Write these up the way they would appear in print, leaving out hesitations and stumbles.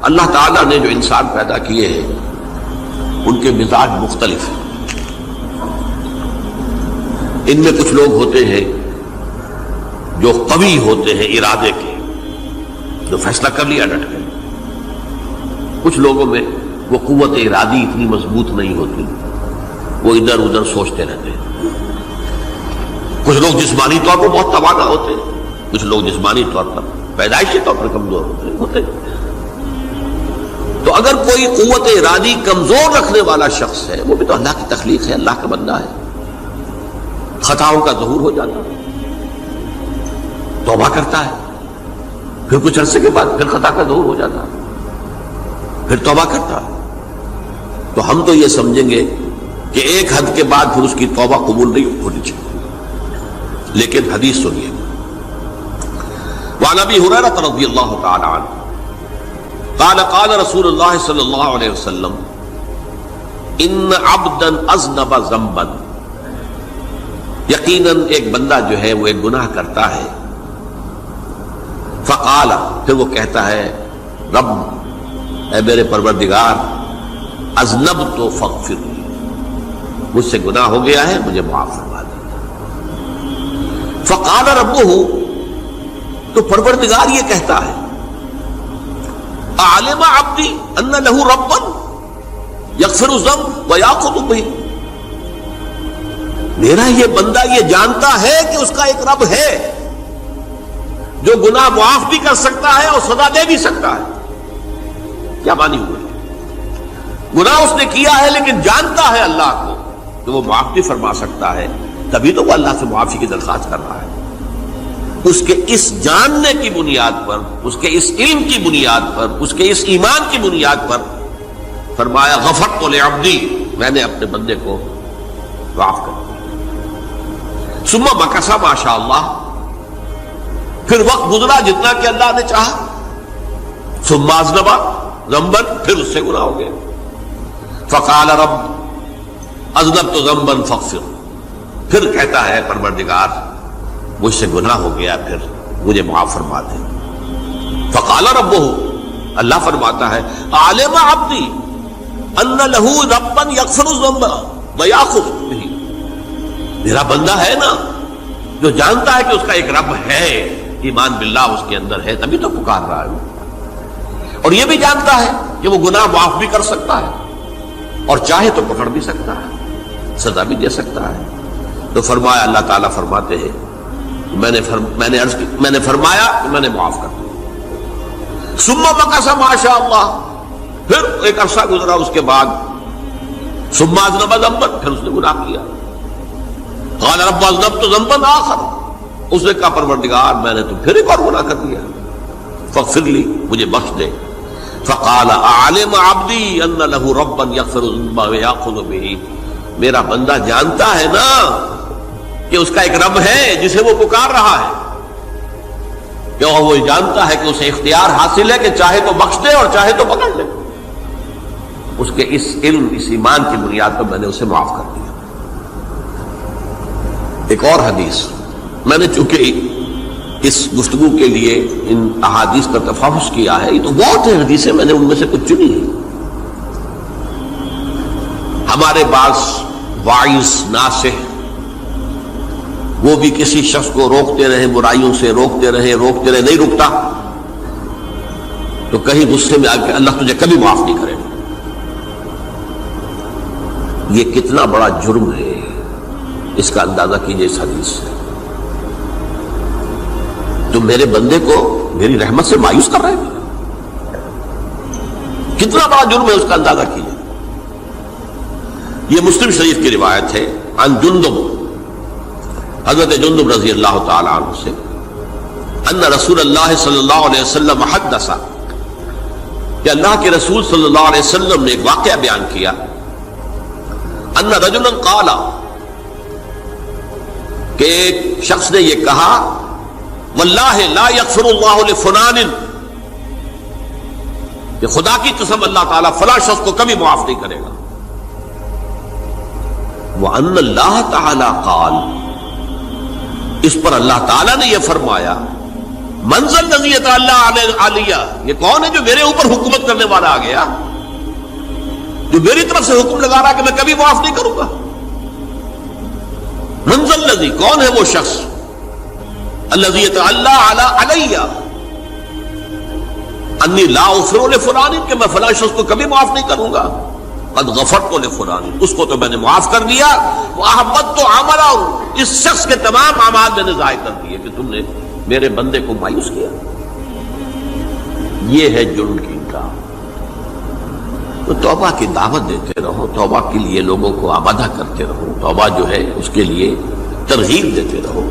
اللہ تعالیٰ نے جو انسان پیدا کیے ہیں ان کے مزاج مختلف ہیں. ان میں کچھ لوگ ہوتے ہیں جو قوی ہوتے ہیں ارادے کے، جو فیصلہ کر لیا ڈٹ گئے. کچھ لوگوں میں وہ قوت ارادی اتنی مضبوط نہیں ہوتی، وہ ادھر ادھر سوچتے رہتے ہیں. کچھ لوگ جسمانی طور پر بہت توانا ہوتے ہیں، کچھ لوگ جسمانی طور پر پیدائشی طور پر کمزور ہوتے ہیں. تو اگر کوئی قوت ارادی کمزور رکھنے والا شخص ہے، وہ بھی تو اللہ کی تخلیق ہے، اللہ کا بندہ ہے، خطاؤں کا ظہور ہو جاتا ہے، توبہ کرتا ہے، پھر کچھ عرصے کے بعد پھر خطا کا ظہور ہو جاتا ہے، پھر توبہ کرتا ہے. تو ہم تو یہ سمجھیں گے کہ ایک حد کے بعد پھر اس کی توبہ قبول نہیں ہونی چاہیے. لیکن حدیث سنیے. وعن ابی ہریرہ رضی اللہ تعالی عنہ قال قال رسول اللہ صلی اللہ علیہ وسلم ان عبدا اذنب ذنبا، یقیناً ایک بندہ جو ہے وہ ایک گناہ کرتا ہے. فقال، پھر وہ کہتا ہے رب، اے میرے پروردگار، اذنبت فاغفر لی، مجھ سے گناہ ہو گیا ہے، مجھے معاف فرما دے. فقال ربہ، تو پروردگار یہ کہتا ہے اعلم عبدی ان لہ ربا یغفر الذنب ویأخذ بہ، میرا یہ بندہ یہ جانتا ہے کہ اس کا ایک رب ہے جو گناہ معاف بھی کر سکتا ہے اور سزا دے بھی سکتا ہے. کیا مانی ہوئے؟ گناہ اس نے کیا ہے لیکن جانتا ہے اللہ کو کہ وہ معاف بھی فرما سکتا ہے، تبھی تو وہ اللہ سے معافی کی درخواست کر رہا ہے. اس کے اس جاننے کی بنیاد پر، اس کے اس علم کی بنیاد پر، اس کے اس ایمان کی بنیاد پر فرمایا غفرت لعبدی، میں نے اپنے بندے کو معاف کر دیا. ثم مکث ما شاء اللہ، پھر وقت گزرا جتنا کہ اللہ نے چاہا. ثم اذنب ذنبا، پھر اس سے گناہ ہو گیا. فقال رب اذنبت ذنبا فاغفر، پھر کہتا ہے پروردگار مجھ سے گناہ ہو گیا، پھر مجھے معاف فرما دے. فقال ربہ، اللہ فرماتا ہے عالم عبدی ان لہ ربا یغفر الذنب ویأخذ بہ، میرا بندہ ہے نا جو جانتا ہے کہ اس کا ایک رب ہے، ایمان باللہ اس کے اندر ہے، تبھی تو پکار رہا ہے. اور یہ بھی جانتا ہے کہ وہ گناہ معاف بھی کر سکتا ہے اور چاہے تو پکڑ بھی سکتا ہے، سزا بھی دے سکتا ہے. تو فرمایا، اللہ تعالیٰ فرماتے ہیں میں نے فرمایا کہ میں نے معاف کر دیا. ثم مکث ما شاء اللہ، پھر ایک عرصہ گزرا اس کے بعد. ثم اذنب ذنبا، پھر اس نے گناہ کیا. قال رب اذنبت ذنبا آخر، اس نے کہا پروردگار میں نے تو پھر ایک اور گناہ کر دیا، فاغفر لی، مجھے بخش دے. فقال اعلم عبدی ان لہ ربا یغفر الذنب ویأخذ بہ، میرا بندہ جانتا ہے نا کہ اس کا ایک رب ہے جسے وہ پکار رہا ہے، کہ وہ جانتا ہے کہ اسے اختیار حاصل ہے کہ چاہے تو بخش دے اور چاہے تو پکڑ لے. اس کے اس علم، اس ایمان کی بنیاد پر میں نے اسے معاف کر دیا. ایک اور حدیث، میں نے چونکہ اس گفتگو کے لیے ان احادیث کا تفحص کیا ہے، یہ تو بہت ہیں حدیثیں، میں نے ان میں سے کچھ چنی ہیں. ہمارے بعض واعظ ناصح وہ بھی کسی شخص کو روکتے رہے، برائیوں سے روکتے رہے، نہیں رکتا تو کہیں غصے میں آ کے اللہ تجھے کبھی معاف نہیں کرے گا. یہ کتنا بڑا جرم ہے، اس کا اندازہ کیجئے اس حدیث سے. تو میرے بندے کو میری رحمت سے مایوس کر رہے ہیں، کتنا بڑا جرم ہے، اس کا اندازہ کیجئے. یہ مسلم شریف کی روایت ہے عن جندب، حضرت جندب رضی اللہ تعالی عنہ سے، ان رسول اللہ صلی اللہ علیہ وسلم حدث، کہ اللہ کے رسول صلی اللہ علیہ وسلم نے ایک واقعہ بیان کیا. ان رجلا قال، کہ ایک شخص نے یہ کہا واللہ لا یغفر اللہ لفلان، کہ خدا کی قسم اللہ تعالیٰ فلاں شخص کو کبھی معاف نہیں کرے گا. وَأَنَّ اللَّهَ تَعَالَى قَالَ، اس پر اللہ تعالیٰ نے یہ فرمایا منزل الذی یتعلی علیہ، یہ کون ہے جو میرے اوپر حکومت کرنے والا آ گیا، جو میری طرف سے حکم لگا رہا کہ میں کبھی معاف نہیں کروں گا؟ منزل الذی، کون ہے وہ شخص، الذی یتعلی علیہ انی لا اغفر لفلان، کہ میں فلاں شخص کو کبھی معاف نہیں کروں گا، قد غفرت لفلان، اس کو تو میں نے معاف کر دیا، واحبطت عملہ، اس شخص کے تمام اعمال میں نے ضائع کر دیے کہ تم نے میرے بندے کو مایوس کیا۔ یہ ہے جرم کی انکار۔ تو توبہ کی دعوت دیتے رہو، توبہ کے لیے لوگوں کو آمادہ کرتے رہو، توبہ جو ہے اس کے لیے ترغیب دیتے رہو،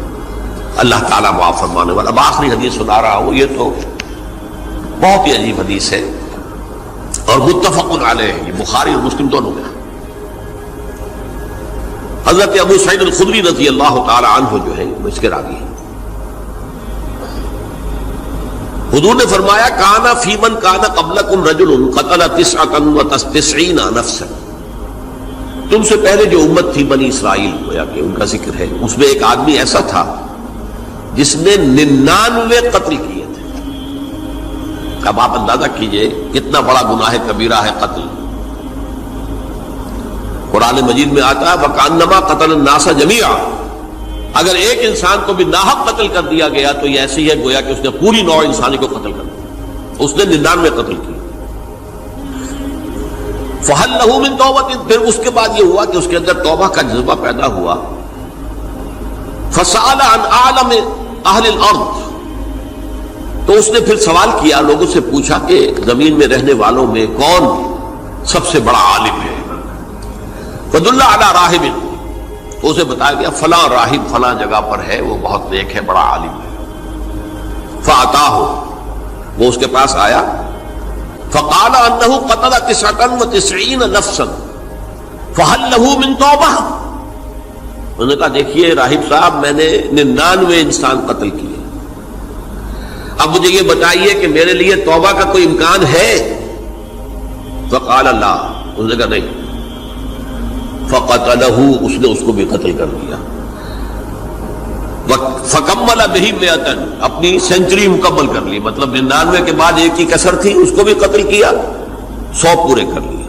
اللہ تعالیٰ معاف فرمانے والا۔ اب آخری حدیث سنا رہا ہوں، یہ تو بہت ہی عجیب حدیث ہے اور متفق علیہ، یہ بخاری اور مسلم دونوں میں۔ حضرت ابو سعید الخدری رضی اللہ تعالی عنہ جو ہے وہ اس کے راوی ہیں۔ حضور نے فرمایا کانا فی من کانا قبلکم رجل قتل 99 نفسا، تم سے پہلے جو امت تھی بنی اسرائیل، گویا کہ ان کا ذکر ہے، اس میں ایک آدمی ایسا تھا جس نے 99 قتل کیے تھے۔ اب آپ اندازہ کیجئے کتنا بڑا گناہ کبیرہ ہے قتل۔ قرآن مجید میں آتا ہے وَكَأَنَّمَا قَتَلَ النَّاسَ جَمِيعًا، اگر ایک انسان کو بھی ناحق قتل کر دیا گیا تو یہ ایسی ہے گویا کہ اس نے پوری نوع انسانی کو قتل کر دیا، اس نے 99 قتل کی۔ فَهَلْ لَهُ مِن تَوْبَةٍ، پھر اس کے بعد یہ ہوا کہ اس کے اندر توبہ کا جذبہ پیدا ہوا۔ فَسَأَلَ عَنْ أَعْلَمِ أَهْلِ الْأَرْضِ، تو اس نے پھر سوال کیا، لوگوں سے پوچھا کہ زمین میں رہنے والوں میں کون سب سے بڑا عالم ہے؟ فَدُلَّ عَلَى رَاهِبٍ، تو اسے بتایا گیا فلاں راہب فلاں جگہ پر ہے، وہ بہت نیک ہے، بڑا عالم ہے۔ فَأَتَاهُ، وہ اس کے پاس آیا، فَقَالَ أَنَّهُ قَتَلَ 99 نَفْسًا فَهَلْ لَهُ مِن تَوْبَةٍ، انہوں نے کہا دیکھیے راہب صاحب، میں نے 99 انسان قتل کیے، اب مجھے یہ بتائیے کہ میرے لیے توبہ کا کوئی امکان ہے؟ فَقَالَ لَا، انہوں نے کہا نہیں۔ فَقَتَلَهُ، اس نے اس کو بھی قتل کر دیا۔ فَكَمَّلَ بِهِ 100، اپنی سینچری مکمل کر لی، مطلب 99 کے بعد ایک کی کسر تھی، اس کو بھی قتل کیا، 100 پورے کر لیا۔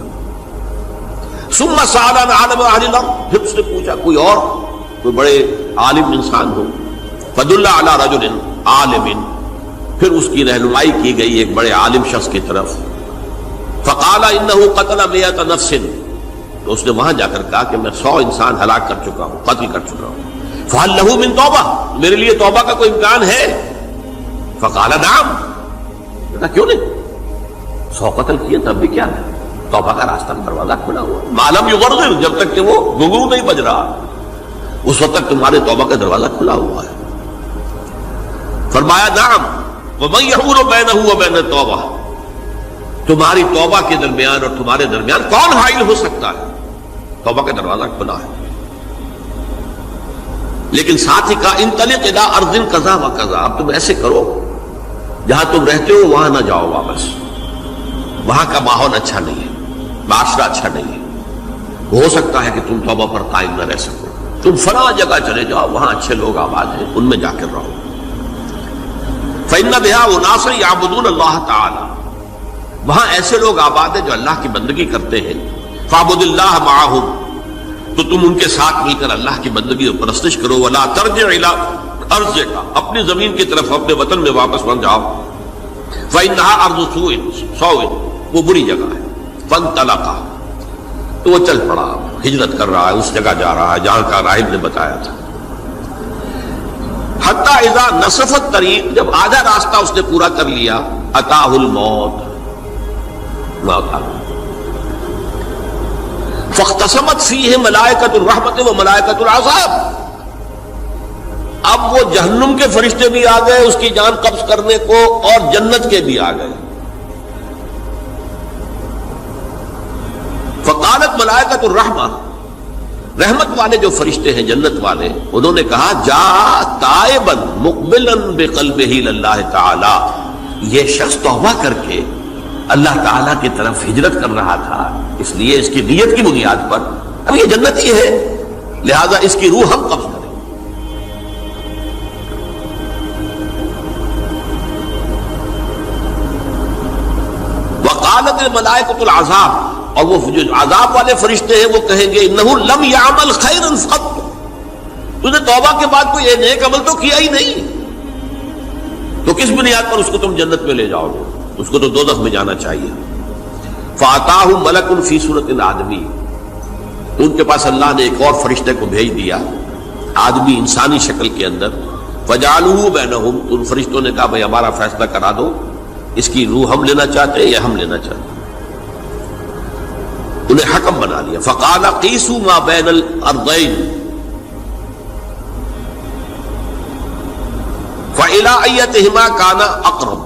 ثُمَّ سَأَلَ عَنْ عَالِمِ أَهْلِ الْأَرْضِ، پھر اس نے پوچھا کوئی اور، کوئی بڑے عالم انسان ہو۔ فَدُلَّ عَلَى رَجُلٍ عَالِمٍ، پھر اس کی رہنمائی کی گئی ایک بڑے عالم شخص کی طرف۔ فَقَالَ إِنَّهُ قَتَلَ 100 نَفْسٍ، تو اس نے وہاں جا کر کہا کہ میں 100 انسان ہلاک کر چکا ہوں، قتل کر چکا ہوں۔ فَهَلْ لَهُ مِن تَوْبَةٍ، میرے لیے توبہ کا کوئی امکان ہے؟ فَقَالَ نَعَمْ، کہا کیوں نہیں، 100 قتل کیے تب بھی کیا ہے، توبہ کا راستہ دروازہ کھلا ہوا، مَا لَمْ يُغَرْغِرْ، جب تک کہ وہ گھنگرو نہیں بج رہا اس وقت تک تمہارے توبہ کا دروازہ کھلا ہوا ہے۔ فرمایا نعم، وَمَن يَحُولُ بَيْنَهُ وَبَيْنَ التَّوْبَةِ، تمہاری توبہ کے درمیان اور تمہارے درمیان کون حائل ہو سکتا ہے؟ توبہ کا دروازہ کھلا ہے۔ لیکن ساتھ ہی کہا انطلق الی ارض کذا و کذا، اب تم ایسے کرو جہاں تم رہتے ہو وہاں نہ جاؤ واپس، وہاں کا ماحول اچھا نہیں ہے، معاشرہ اچھا نہیں ہے، ہو سکتا ہے کہ تم توبہ پر قائم نہ رہ سکو، تم فلاں جگہ چلے جاؤ، وہاں اچھے لوگ آباد ہیں، ان میں جا کر رہو۔ فإن بها اناس یعبدون اللہ تعالی، وہاں ایسے لوگ آباد ہیں جو اللہ کی بندگی کرتے ہیں۔ فاعبد اللہ معہم، تو تم ان کے ساتھ مل کر اللہ کی بندگی اور پرستش کرو۔ ولا ترجع الی ارضک، اپنی زمین کی طرف اپنے وطن میں واپس بن جاؤ۔ فإنها ارض سوء، وہ بری جگہ ہے۔ فانطلقا، تو وہ چل پڑا، ہجرت کر رہا ہے، اس جگہ جا رہا ہے جہاں کا راہب نے بتایا تھا۔ حتی اذا نصف الطریق، جب آدھا راستہ اس نے پورا کر لیا، اتاہ الموت، موت آ گئی۔ فاختصمت فیہ ملائکۃ الرحمت و ملائکۃ العذاب، اب وہ جہنم کے فرشتے بھی آ گئے اس کی جان قبض کرنے کو، اور جنت کے بھی آ گئے۔ فقالت ملائکۃ الرحمہ، رحمت والے جو فرشتے ہیں جنت والے، انہوں نے کہا جا تائبا مقبلا بقلبہ للہ تعالی، یہ شخص توبہ کر کے اللہ تعالیٰ کی طرف ہجرت کر رہا تھا، اس لیے اس کی نیت کی بنیاد پر اب یہ جنتی ہے، لہذا اس کی روح ہم قبض کریں۔ وقالت الملائکۃ العذاب، اور وہ جو عذاب والے فرشتے ہیں وہ کہیں گے انہ لم یعمل خیرا قط، تو نے توبہ کے بعد کوئی نیک عمل تو کیا ہی نہیں، تو کس بنیاد پر اس کو تم جنت میں لے جاؤ گے؟ اس کو تو دوزخ میں جانا چاہیے۔ فاتاہ ملک فی صورت آدمی، تو ان کے پاس اللہ نے ایک اور فرشتے کو بھیج دیا آدمی انسانی شکل کے اندر، فجعلوہ بینہم، تو ان فرشتوں نے کہا بھائی ہمارا فیصلہ کرا دو، اس کی روح ہم لینا چاہتے ہیں یا ہم لینا چاہتے ہیں، انہیں حکم بنا لیا۔ فقال قیسوا ما بین الارضین فإلی ایتہما کان اقرب،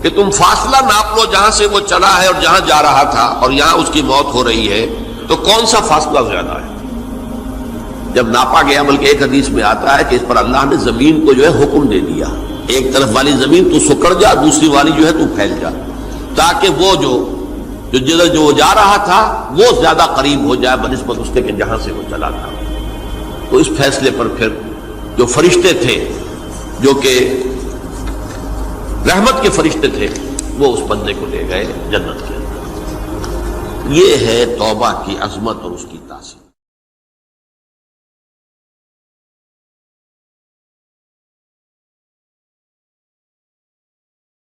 کہ تم فاصلہ ناپ لو جہاں سے وہ چلا ہے اور جہاں جا رہا تھا اور یہاں اس کی موت ہو رہی ہے، تو کون سا فاصلہ زیادہ ہے؟ جب ناپا گیا، بلکہ ایک حدیث میں آتا ہے کہ اس پر اللہ نے زمین کو جو ہے حکم دے دیا، ایک طرف والی زمین تو سکڑ جا، دوسری والی جو ہے تو پھیل جا، تاکہ وہ جدھر جو جا رہا تھا وہ زیادہ قریب ہو جائے بنسبت اس کے کہ جہاں سے وہ چلا تھا۔ تو اس فیصلے پر پھر جو فرشتے تھے، جو کہ رحمت کے فرشتے تھے، وہ اس بندے کو لے گئے جنت کے اندر۔ یہ ہے توبہ کی عظمت اور اس کی تاثیر۔